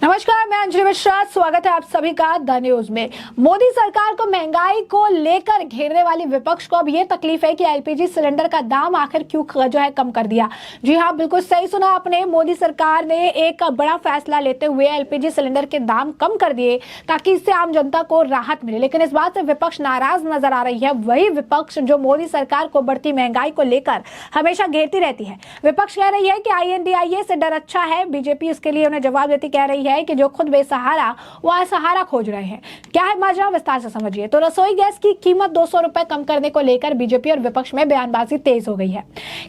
नमस्कार, मैं अंजलि मिश्रा। स्वागत है आप सभी का द न्यूज में। मोदी सरकार को महंगाई को लेकर घेरने वाली विपक्ष को अब ये तकलीफ है कि एलपीजी सिलेंडर का दाम आखिर क्यों जो है कम कर दिया। जी हाँ, बिल्कुल सही सुना आपने। मोदी सरकार ने एक बड़ा फैसला लेते हुए एलपीजी सिलेंडर के दाम कम कर दिए ताकि इससे आम जनता को राहत मिले, लेकिन इस बात से विपक्ष नाराज नजर आ रही है। वही विपक्ष जो मोदी सरकार को बढ़ती महंगाई को लेकर हमेशा घेरती रहती है। विपक्ष कह रही है कि INDIA से डर अच्छा है। बीजेपी इसके लिए उन्हें जवाब देती कह रही है कि जो खुद बेसहारा वो असहारा खोज रहे हैं। क्या है माजरा, विस्तार से समझिए। तो रसोई गैस की कीमत 200 रुपए कम करने को लेकर बीजेपी और विपक्ष में बयानबाजी तेज हो गई है।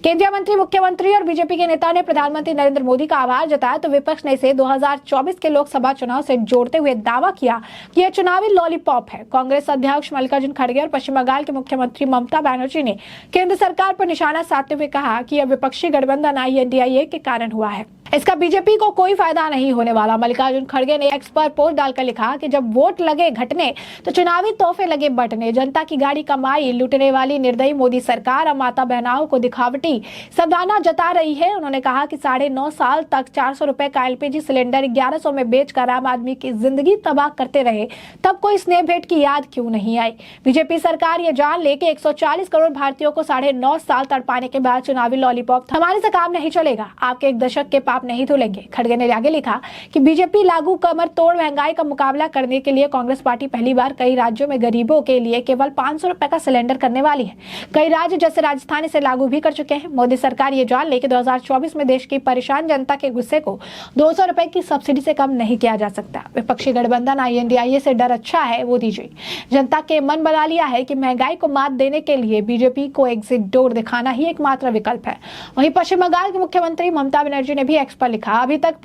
केंद्रीय मंत्री, मुख्यमंत्री और बीजेपी के नेता ने प्रधानमंत्री नरेंद्र मोदी का आभार जताया, तो विपक्ष ने इसे 2024 के लोकसभा चुनाव से जोड़ते हुए दावा किया कि यह चुनावी लॉलीपॉप है। कांग्रेस अध्यक्ष मल्लिकार्जुन खड़गे और पश्चिम बंगाल के मुख्यमंत्री ममता बनर्जी ने केंद्र सरकार पर निशाना साधते हुए कहा कि यह विपक्षी गठबंधन INDIA के कारण हुआ है। इसका बीजेपी को कोई फायदा नहीं होने वाला। मल्लिकार्जुन खड़गे ने एक्स पर पोस्ट डालकर लिखा कि जब वोट लगे घटने तो चुनावी तोहफे लगे बंटने। जनता की गाड़ी कमाई लूटने वाली निर्दयी मोदी सरकार अब माता बहनाओं को दिखावटी सदाना जता रही है। उन्होंने कहा कि 9.5 साल तक 400 रुपए का LPG सिलेंडर 1100 में बेचकर आम आदमी की जिंदगी तबाह करते रहे, तब कोई स्नेह भेंट की याद क्यों नहीं आई। बीजेपी सरकार ये जान ले कि 140 करोड़ भारतीयों को 9.5 साल तड़पाने के बाद चुनावी लॉलीपॉप थमाने से काम नहीं चलेगा। आपके एक दशक के पाप नहीं धुलेंगे। खड़गे ने आगे लिखा कि बीजेपी लागू कमर तोड़ महंगाई का मुकाबला करने के लिए कांग्रेस पार्टी पहली बार कई राज्यों में गरीबों के लिए केवल 500 रुपए का सिलेंडर करने वाली है। कई राज्य जैसे राजस्थान इसे लागू भी कर चुके हैं। मोदी सरकार ये जान ले कि 2024 में देश की परेशान जनता के गुस्से को 200 रुपए की सब्सिडी से कम नहीं किया जा सकता। विपक्षी गठबंधन INDIA से डर अच्छा है वो दीजिए। जनता के मन बना लिया है कि महंगाई को मात देने के लिए बीजेपी को एग्जिट डोर दिखाना ही एकमात्र विकल्प है। वहीं पश्चिम बंगाल के मुख्यमंत्री ममता बनर्जी ने भी एक्स पर लिखा, अभी तक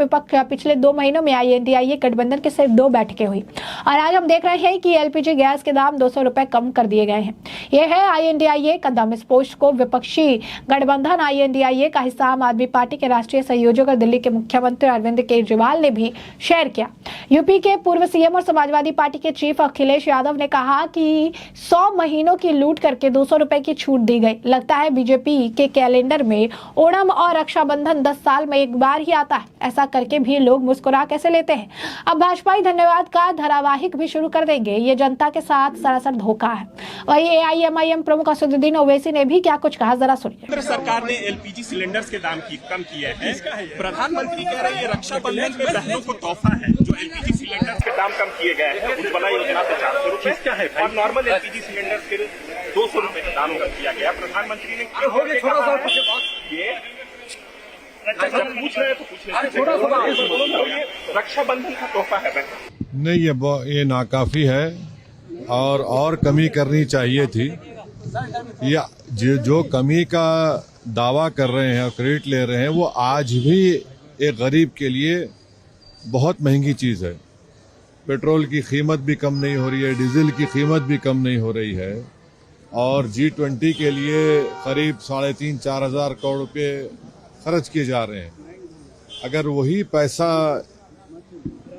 पिछले 2 महीनों में INDIA गठबंधन के सिर्फ 2 बैठकें हुई और आज हम देख रहे हैं कि LPG गैस के दाम 200 रुपए कम कर दिए गए हैं। यह है INDIA का दम। इस पोस्ट को विपक्षी गठबंधन INDIA का हिस्सा आम आदमी पार्टी के राष्ट्रीय संयोजक और दिल्ली के मुख्यमंत्री अरविंद केजरीवाल ने भी शेयर किया। यूपी के पूर्व CM और समाजवादी पार्टी के चीफ अखिलेश यादव ने कहा कि 100 महीनों की लूट करके 200 रुपए की छूट दी गई। लगता है बीजेपी के कैलेंडर में ओणम और रक्षाबंधन 10 साल में एक बार ही आता है। ऐसा करके भी लोग मुस्कुरा कैसे लेते हैं। अब भाजपाई धन्यवाद का धारावाहिक भी शुरू कर देंगे। ये जनता के साथ सरासर धोखा है। वही AIMIM प्रमुख असदुद्दीन ओवैसी ने भी क्या कुछ कहा, जरा सुनिए। केंद्र सरकार ने LPG सिलेंडर्स के दाम कम किए हैं। प्रधानमंत्री कह रहे हैं रक्षाबंधन में बहनों को तोहफा है। जो LPG सिलेंडर्स के दाम कम किए गए हैं, उज्ज्वला योजना से 400 रुपए और नॉर्मल LPG सिलेंडर फिर 200 रुपए का दाम कम किया गया। प्रधानमंत्री ने पूछ रहे तो रक्षाबंधन का तोहफा है। नहीं, ये नाकाफी है और कमी करनी चाहिए थी। या जो कमी का दावा कर रहे हैं और क्रेडिट ले रहे हैं, वो आज भी एक गरीब के लिए बहुत महंगी चीज है। पेट्रोल की कीमत भी कम नहीं हो रही है, डीजल की कीमत भी कम नहीं हो रही है और G20 के लिए करीब 3,500-4 हजार करोड़ रुपए खर्च किए जा रहे हैं। अगर वही पैसा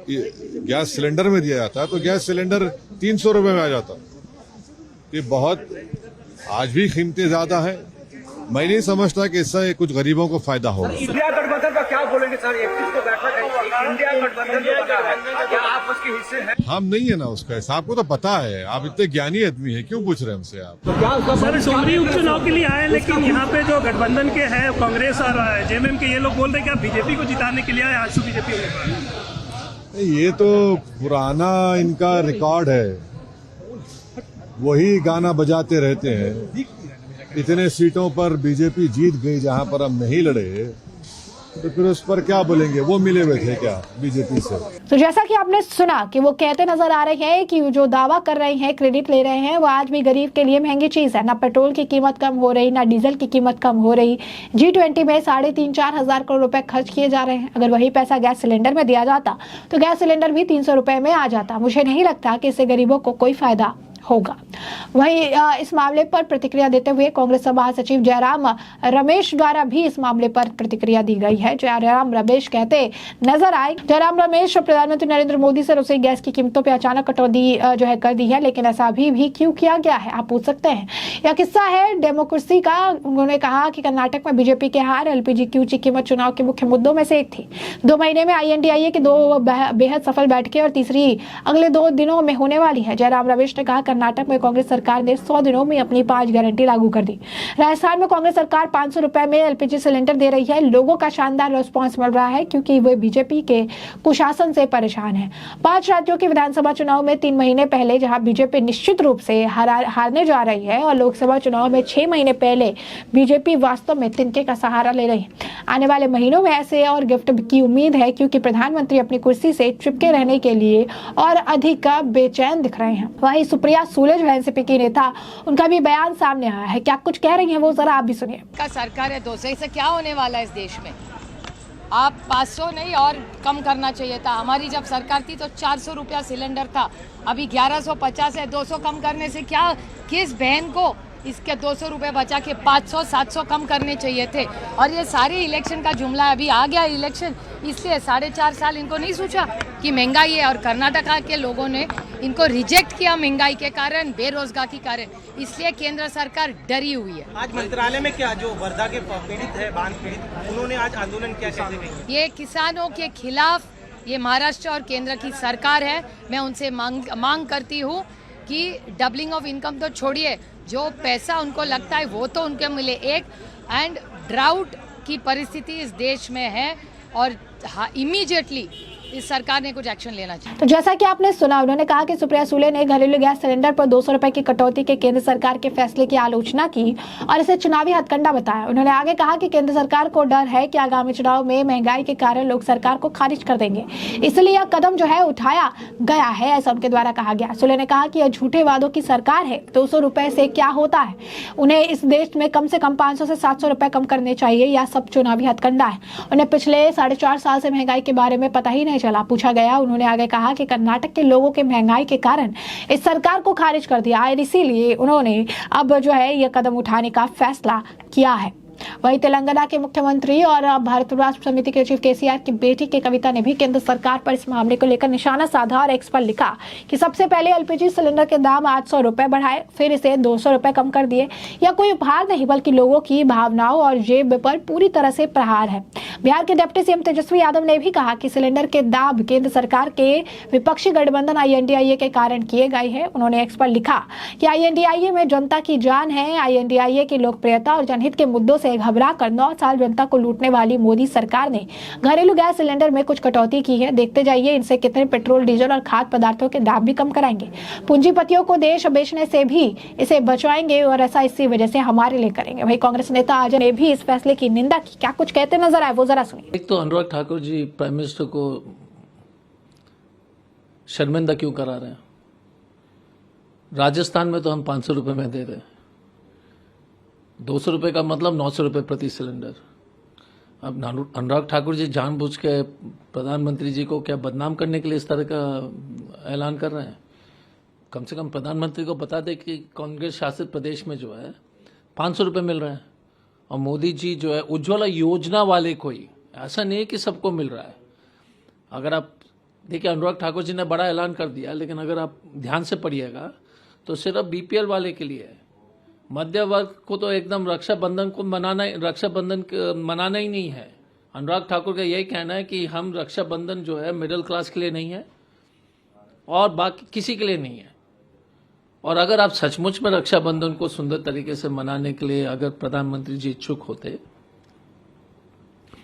गैस सिलेंडर में दिया जाता तो गैस सिलेंडर 300 रुपए में आ जाता। ये बहुत आज भी कीमतें ज्यादा है। मैं नहीं समझता कि इससे कुछ गरीबों को फायदा होगा। इंडिया गठबंधन का क्या बोलेंगे सर? 31 को बैठक है, इंडिया गठबंधन जो बना है, क्या आप उसके हिस्से हैं? हम नहीं है ना उसका हिस्सा, आपको तो पता है। आप इतने ज्ञानी आदमी है, क्यों पूछ रहे हैं हमसे आप? तो सर डुमरी उपचुनाव के लिए आए, लेकिन यहाँ पे जो गठबंधन के हैं कांग्रेस और JMM के, ये लोग बोल रहे हैं कि आप बीजेपी को जिताने के लिए आए, आंसू बीजेपी उम्मीदवार। ये तो पुराना इनका रिकॉर्ड है, वही गाना बजाते रहते हैं। इतने सीटों पर बीजेपी जीत गई जहां पर हम नहीं लड़े, तो फिर उस पर क्या बोलेंगे? वो मिले हुए थे क्या बीजेपी से? तो जैसा कि आपने सुना कि वो कहते नजर आ रहे हैं कि जो दावा कर रहे हैं, क्रेडिट ले रहे हैं, वो आज भी गरीब के लिए महंगी चीज है। ना पेट्रोल की कीमत कम हो रही, ना डीजल की कीमत कम हो रही। G20 में 3.5-4 हजार करोड़ रुपए खर्च किए जा रहे हैं। अगर वही पैसा गैस सिलेंडर में दिया जाता तो गैस सिलेंडर भी 300 रुपए में आ जाता। मुझे नहीं लगता कि इससे गरीबों को कोई फायदा होगा। वहीं इस मामले पर प्रतिक्रिया देते हुए कांग्रेस महासचिव जयराम रमेश द्वारा भी इस मामले पर प्रतिक्रिया दी गई है। जयराम रमेश कहते नजर आए। जयराम रमेश प्रधानमंत्री नरेंद्र मोदी से रसोई गैस की कीमतों पर अचानक कटौती कर दी है, लेकिन ऐसा अभी भी क्यों किया गया है, आप पूछ सकते हैं। यह किस्सा है डेमोक्रेसी का। उन्होंने कहा कि कर्नाटक में बीजेपी के हार एलपीजी की कीमत चुनाव के मुख्य मुद्दों में से एक थी। 2 महीने में INDIA की 2 बेहद सफल बैठकें और तीसरी अगले 2 दिनों में होने वाली है। जयराम रमेश ने कहा कर्नाटक में कांग्रेस सरकार ने 100 दिनों में अपनी 5 गारंटी लागू कर दी। राजस्थान में कांग्रेस सरकार 500 रुपए में एलपीजी सिलेंडर दे रही है। लोगों का शानदार रिस्पांस मिल रहा है क्योंकि वे बीजेपी के कुशासन से परेशान है। 5 राज्यों के विधानसभा चुनाव में 3 महीने पहले जहां बीजेपी निश्चित रूप से हारने जा रही है और लोकसभा चुनाव में 6 महीने पहले बीजेपी वास्तव में तिनके का सहारा ले रही है। आने वाले महीनों में ऐसे और गिफ्ट की उम्मीद है क्योंकि प्रधानमंत्री अपनी कुर्सी से चिपके रहने के लिए और अधिक बेचैन दिख रहे हैं। वहीं सुप्रिया सुले जो एनसीपी की नेता, उनका भी बयान सामने आया है। क्या कुछ कह रही हैं वो जरा आप भी सुनिए। का सरकार है 200 से क्या होने वाला है इस देश में? आप 500 नहीं और कम करना चाहिए था। हमारी जब सरकार थी तो 400 रुपया सिलेंडर था, अभी 1150 है। 200 कम करने से क्या, किस बहन को इसके 200 रुपये बचा के 500-700 कम करने चाहिए थे। और ये सारे इलेक्शन का जुमला है। अभी आ गया इलेक्शन, इसलिए 4.5 साल इनको नहीं सोचा कि महंगाई है। और कर्नाटका के लोगों ने इनको रिजेक्ट किया महंगाई के कारण, बेरोजगार के कारण, इसलिए केंद्र सरकार डरी हुई है। आज मंत्रालय में क्या जो वर्धा के पीड़ित है, बांध पीड़ित, उन्होंने आज आंदोलन किया, कैसे कही? ये किसानों के खिलाफ ये महाराष्ट्र और केंद्र की सरकार है। मैं उनसे मांग करती हूँ कि डबलिंग ऑफ इनकम तो छोड़िए, जो पैसा उनको लगता है वो तो उनके मिले। एक एंड ड्राउट की परिस्थिति इस देश में है और इमीडिएटली इस सरकार ने कुछ एक्शन लेना चाहिए। तो जैसा कि आपने सुना, उन्होंने कहा कि सुप्रिया सुले ने घरेलू गैस सिलेंडर पर 200 रुपए की कटौती के केंद्र सरकार के फैसले की आलोचना की और इसे चुनावी हथकंडा बताया। उन्होंने आगे कहा कि केंद्र सरकार को डर है कि आगामी चुनाव में महंगाई के कारण लोग सरकार को खारिज कर देंगे, इसलिए यह कदम जो है उठाया गया है, ऐसा उनके द्वारा कहा गया। सुले ने कहा कि यह झूठे वादों की सरकार है। 200 रुपए से क्या होता है, उन्हें इस देश में कम से कम 500 से 700 रुपए कम करने चाहिए। यह सब चुनावी हथकंडा है। उन्हें पिछले 4.5 साल से महंगाई के बारे में पता ही नहीं चला। पूछा गया, उन्होंने आगे कहा कि कर्नाटक के लोगों के महंगाई के कारण इस सरकार को खारिज कर दिया है, इसीलिए उन्होंने अब जो है यह कदम उठाने का फैसला किया है। वहीं तेलंगाना के मुख्यमंत्री और भारत राष्ट्र समिति के चीफ केसीआर की बेटी के कविता ने भी केंद्र सरकार पर इस मामले को लेकर निशाना साधा और एक्स पर लिखा कि सबसे पहले एलपीजी सिलेंडर के दाम 800 रुपए बढ़ाए, फिर इसे 200 रुपए कम कर दिए। यह कोई उपहार नहीं बल्कि लोगों की भावनाओं और जेब पर पूरी तरह से प्रहार है। बिहार के डिप्टी सीएम तेजस्वी यादव ने भी कहा कि सिलेंडर के दाम केंद्र सरकार के विपक्षी गठबंधन INDIA के कारण किए गए हैं। उन्होंने एक्स पर लिखा कि INDIA में जनता की जान है। INDIA की लोकप्रियता और जनहित के मुद्दों से घबरा कर 9 साल जनता को लूटने वाली मोदी सरकार ने घरेलू गैस सिलेंडर में कुछ कटौती की है। देखते जाइए इनसे कितने पेट्रोल, डीजल और खाद्य पदार्थों के दाम भी कम कराएंगे। पूंजीपतियों को देश बेचने से भी इसे बचाएंगे और ऐसा इसी वजह से हमारे लिए करेंगे। वही कांग्रेस नेता आज ने भी इस फैसले की निंदा की। क्या कुछ कहते नजर आए वो जरा सुनिए। एक तो अनुराग ठाकुर जी प्राइम मिनिस्टर को शर्मिंदा क्यों करा रहे हैं? राजस्थान में तो हम 500 रुपए में दे रहे हैं, 200 रुपए का मतलब 900 रुपए प्रति सिलेंडर। अब अनुराग ठाकुर जी जानबूझ के प्रधानमंत्री जी को क्या बदनाम करने के लिए इस तरह का ऐलान कर रहे हैं? कम से कम प्रधानमंत्री को बता दे कि कांग्रेस शासित प्रदेश में जो है 500 रुपए मिल रहे हैं और मोदी जी जो है उज्ज्वला योजना वाले कोई, ऐसा नहीं है कि सबको मिल रहा है। अगर आप देखिए, अनुराग ठाकुर जी ने बड़ा ऐलान कर दिया, लेकिन अगर आप ध्यान से पढ़िएगा तो सिर्फ BPL वाले के लिए है। मध्य वर्ग को तो एकदम रक्षाबंधन मनाना ही नहीं है। अनुराग ठाकुर का यही कहना है कि हम रक्षाबंधन जो है मिडिल क्लास के लिए नहीं है और बाकी किसी के लिए नहीं है। और अगर आप सचमुच में रक्षाबंधन को सुंदर तरीके से मनाने के लिए अगर प्रधानमंत्री जी इच्छुक होते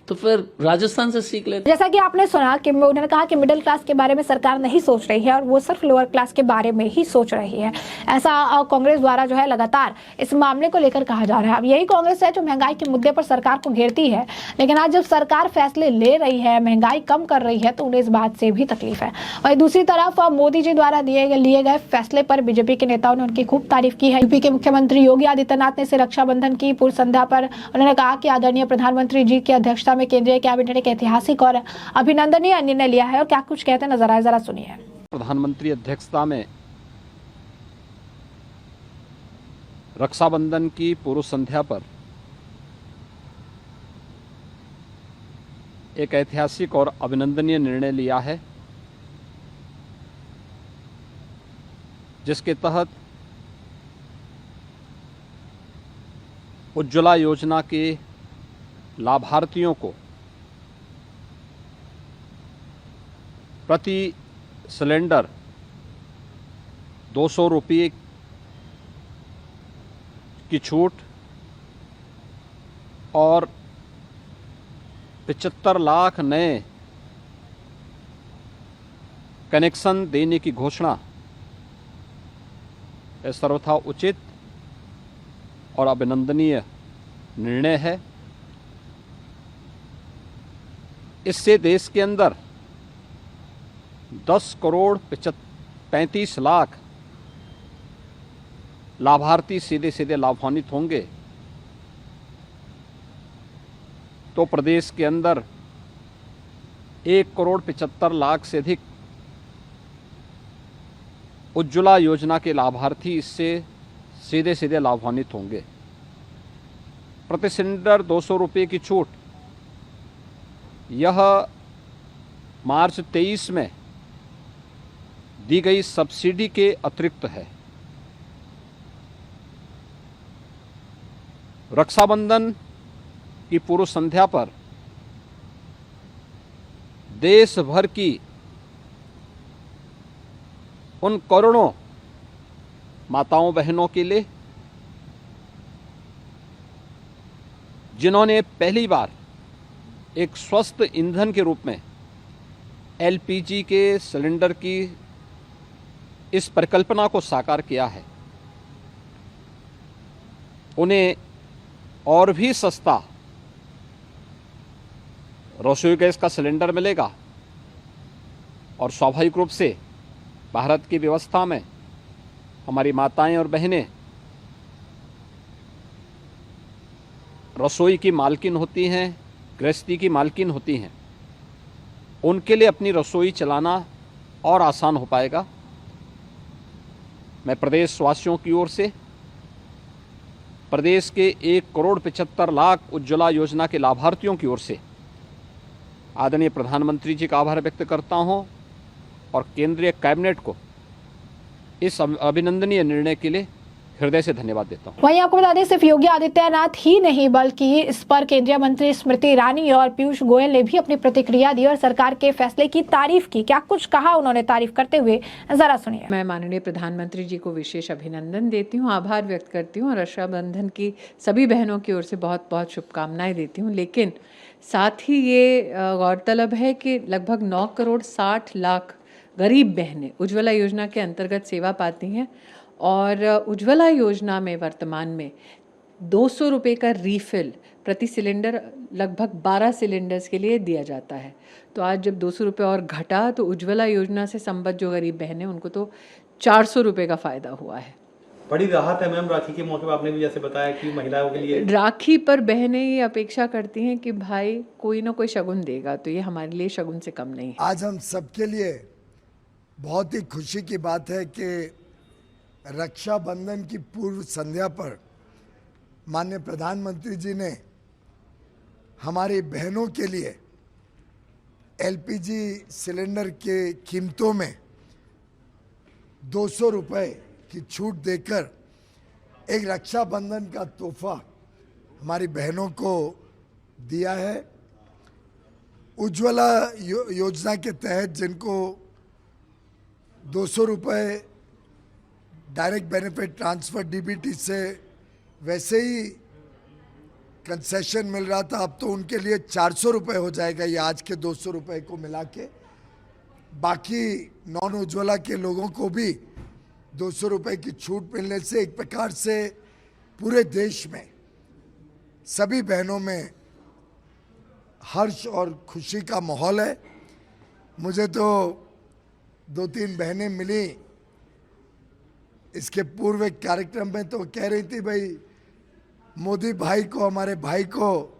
तो फिर राजस्थान से सीख लेते। जैसा कि आपने सुना कि उन्होंने कहा कि मिडिल क्लास के बारे में सरकार नहीं सोच रही है और वो सिर्फ लोअर क्लास के बारे में ही सोच रही है, ऐसा कांग्रेस द्वारा जो है लगातार इस मामले को लेकर कहा जा रहा है। अब यही कांग्रेस है जो महंगाई के मुद्दे पर सरकार को घेरती है, लेकिन आज जब सरकार फैसले ले रही है, महंगाई कम कर रही है, तो उन्हें इस बात से भी तकलीफ है। वहीं दूसरी तरफ मोदी जी द्वारा लिए गए फैसले पर बीजेपी के नेताओं ने उनकी खूब तारीफ की है। यूपी के मुख्यमंत्री योगी आदित्यनाथ ने इसे रक्षाबंधन की पूर्व संध्या पर उन्होंने कहा कि आदरणीय प्रधानमंत्री जी की अध्यक्षता में केंद्रीय कैबिनेट एक ऐतिहासिक और अभिनंदनीय निर्णय लिया है। और क्या कुछ कहते नजर आए जरा सुनिए। प्रधानमंत्री अध्यक्षता में रक्षाबंधन की पूर्व संध्या पर एक ऐतिहासिक और अभिनंदनीय निर्णय लिया है, जिसके तहत उज्ज्वला योजना के लाभार्थियों को प्रति सिलेंडर 200 रुपये की छूट और 75 लाख नए कनेक्शन देने की घोषणा सर्वथा उचित और अभिनंदनीय निर्णय है। इससे देश के अंदर 10 करोड़ 35 लाख लाभार्थी सीधे सीधे लाभान्वित होंगे, तो प्रदेश के अंदर 1 करोड़ 75 लाख से अधिक उज्ज्वला योजना के लाभार्थी इससे सीधे सीधे लाभान्वित होंगे। प्रति सिलेंडर 200 रुपये की छूट यह मार्च 23 में दी गई सब्सिडी के अतिरिक्त है। रक्षाबंधन की पूर्व संध्या पर देश भर की उन करोड़ों माताओं बहनों के लिए जिन्होंने पहली बार एक स्वस्थ ईंधन के रूप में एलपीजी के सिलेंडर की इस परिकल्पना को साकार किया है, उन्हें और भी सस्ता रसोई गैस का सिलेंडर मिलेगा और स्वाभाविक रूप से भारत की व्यवस्था में हमारी माताएं और बहनें रसोई की मालकिन होती हैं, गृहस्थी की मालकिन होती हैं, उनके लिए अपनी रसोई चलाना और आसान हो पाएगा। मैं प्रदेशवासियों की ओर से प्रदेश के 1 करोड़ 75 लाख उज्ज्वला योजना के लाभार्थियों की ओर से आदरणीय प्रधानमंत्री जी का आभार व्यक्त करता हूं और केंद्रीय कैबिनेट को इस अभिनंदनीय निर्णय के लिए हृदय से धन्यवाद देता हूं। वहीं आपको बता दें, सिर्फ योगी आदित्यनाथ ही नहीं बल्कि इस पर केंद्रीय मंत्री स्मृति ईरानी और पीयूष गोयल ने भी अपनी प्रतिक्रिया दी और सरकार के फैसले की तारीफ की। क्या कुछ कहा उन्होंने तारीफ करते हुए, जरा सुनिए। मैं माननीय प्रधानमंत्री जी को विशेष अभिनंदन देती हूँ, आभार व्यक्त करती हूँ और रक्षाबंधन की सभी बहनों की ओर से बहुत बहुत शुभकामनाएं देती हूँ। लेकिन साथ ही ये गौरतलब है कि लगभग 9 करोड़ 60 लाख गरीब बहनें उज्ज्वला योजना के अंतर्गत सेवा पाती हैं और उज्ज्वला योजना में वर्तमान में 200 रुपये का रीफिल प्रति सिलेंडर लगभग 12 सिलेंडर्स के लिए दिया जाता है। तो आज जब 200 रुपये और घटा तो उज्ज्वला योजना से संबद्ध जो गरीब बहनें उनको तो 400 रुपये का फ़ायदा हुआ है। बड़ी राहत है मैम। राखी के मौके पर आपने भी जैसे बताया कि महिलाओं के लिए राखी पर बहनें ये अपेक्षा करती हैं कि भाई कोई ना कोई शगुन देगा, तो ये हमारे लिए शगुन से कम नहीं है। आज हम सबके लिए बहुत ही खुशी की बात है कि रक्षाबंधन की पूर्व संध्या पर माननीय प्रधानमंत्री जी ने हमारी बहनों के लिए एलपीजी सिलेंडर के कीमतों में 200 रुपये की छूट देकर एक रक्षाबंधन का तोहफा हमारी बहनों को दिया है। उज्ज्वला योजना के तहत जिनको 200 रुपये डायरेक्ट बेनिफिट ट्रांसफ़र डीबीटी से वैसे ही कंसेशन मिल रहा था, अब तो उनके लिए 400 रुपये हो जाएगा, ये आज के 200 रुपये को मिला के। बाकी नॉन उज्ज्वला के लोगों को भी 200 रुपये की छूट मिलने से एक प्रकार से पूरे देश में सभी बहनों में हर्ष और खुशी का माहौल है। मुझे तो 2-3 बहनें मिली इसके पूर्व एक कार्यक्रम में, तो कह रही थी भाई मोदी भाई को, हमारे भाई को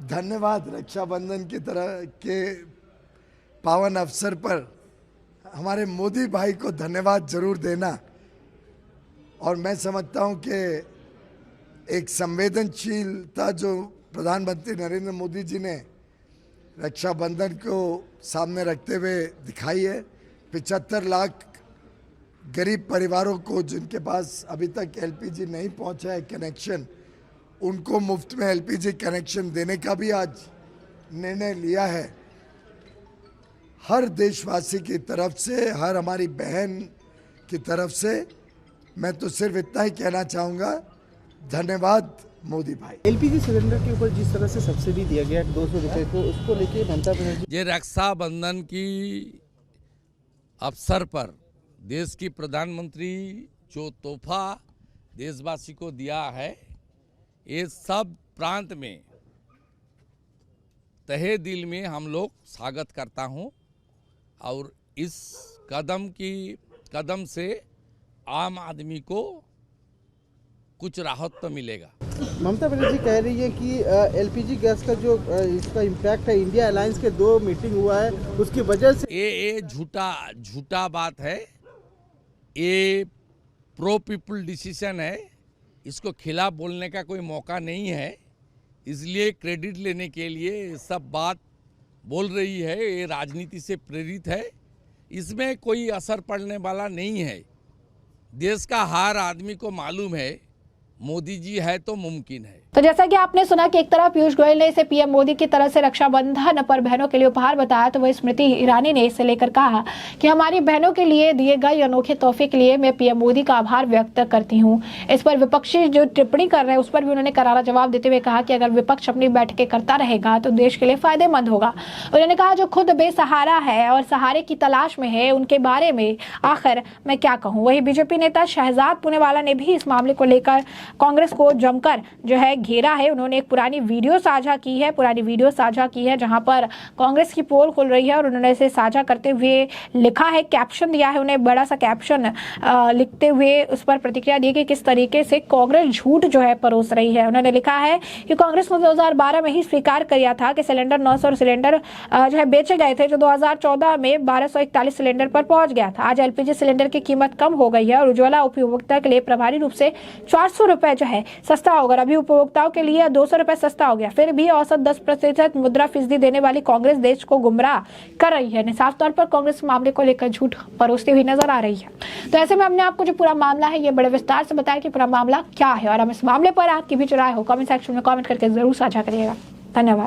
धन्यवाद, रक्षाबंधन की तरह के पावन अवसर पर हमारे मोदी भाई को धन्यवाद जरूर देना। और मैं समझता हूं कि एक संवेदनशीलता जो प्रधानमंत्री नरेंद्र मोदी जी ने रक्षाबंधन को सामने रखते हुए दिखाई है। 75 लाख गरीब परिवारों को जिनके पास अभी तक एलपीजी नहीं पहुंचा है कनेक्शन, उनको मुफ्त में एलपीजी कनेक्शन देने का भी आज निर्णय लिया है। हर देशवासी की तरफ से, हर हमारी बहन की तरफ से मैं तो सिर्फ इतना ही कहना चाहूँगा, धन्यवाद मोदी भाई। एलपीजी सिलेंडर के ऊपर जिस तरह से सब्सिडी दिया गया 200 रुपए को, उसको लेके ममता बनर्जी ये रक्षाबंधन की अवसर पर देश की प्रधानमंत्री जो तोहफा देशवासी को दिया है, ये सब प्रांत में तहे दिल में हम लोग स्वागत करता हूं और इस कदम से आम आदमी को कुछ राहत तो मिलेगा। ममता बनर्जी कह रही है कि एलपीजी गैस का जो इसका इम्पैक्ट है, इंडिया अलायंस के 2 मीटिंग हुआ है उसकी वजह से ये झूठा बात है। ये प्रो पीपल डिसीजन है, इसको खिलाफ बोलने का कोई मौका नहीं है, इसलिए क्रेडिट लेने के लिए सब बात बोल रही है। ये राजनीति से प्रेरित है, इसमें कोई असर पड़ने वाला नहीं है। देश का हर आदमी को मालूम है मोदी जी है तो मुमकिन है। तो जैसा कि आपने सुना कि एक तरफ पीयूष गोयल ने इसे पीएम मोदी की तरफ से रक्षाबंधन पर बहनों के लिए उपहार बताया, तो वही स्मृति ईरानी ने इसे लेकर कहा कि हमारी बहनों के लिए दिए गए अनोखे तोहफे के लिए मैं पीएम मोदी का आभार व्यक्त करती हूं। इस पर विपक्षी जो टिप्पणी कर रहे हैं उस पर भी उन्होंने करारा जवाब देते हुए कहा कि अगर विपक्ष अपनी बैठकें करता रहेगा तो देश के लिए फायदेमंद होगा। उन्होंने कहा जो खुद बेसहारा है और सहारे की तलाश में है उनके बारे में आखिर मैं क्या कहूँ। वही बीजेपी नेता शहजाद पुनेवाला ने भी इस मामले को लेकर कांग्रेस को जमकर जो है घेरा है। उन्होंने एक पुरानी वीडियो साझा की है जहां पर कांग्रेस की पोल खुल रही है और उन्होंने इसे साझा करते हुए लिखा है, कैप्शन दिया है, उन्हें बड़ा सा कैप्शन लिखते हुए उस पर प्रतिक्रिया दी कि किस तरीके से कांग्रेस झूठ जो है परोस रही है। उन्होंने लिखा है कि कांग्रेस ने 2012 में ही स्वीकार किया था कि सिलेंडर 900 सिलेंडर जो है बेचे गए थे, जो 2014 में 1241 सिलेंडर पर पहुंच गया था। आज एलपीजी सिलेंडर की कीमत कम हो गई है और उज्ज्वला उपभोक्ता के लिए प्रभावी रूप से 400 रुपए जो है सस्ता होगा। अभी उपभोक्ताओं के लिए 200 रुपए सस्ता हो गया। फिर भी औसत 10% मुद्रा फीसदी देने वाली कांग्रेस देश को गुमराह कर रही है। साफ तौर पर कांग्रेस मामले को लेकर झूठ परोसती हुई नजर आ रही है। तो ऐसे में हमने आपको जो पूरा मामला है ये बड़े विस्तार से बताया कि पूरा मामला क्या है और हम इस मामले पर आपकी भी राय हो कमेंट सेक्शन में कमेंट करके जरूर साझा करिएगा। धन्यवाद।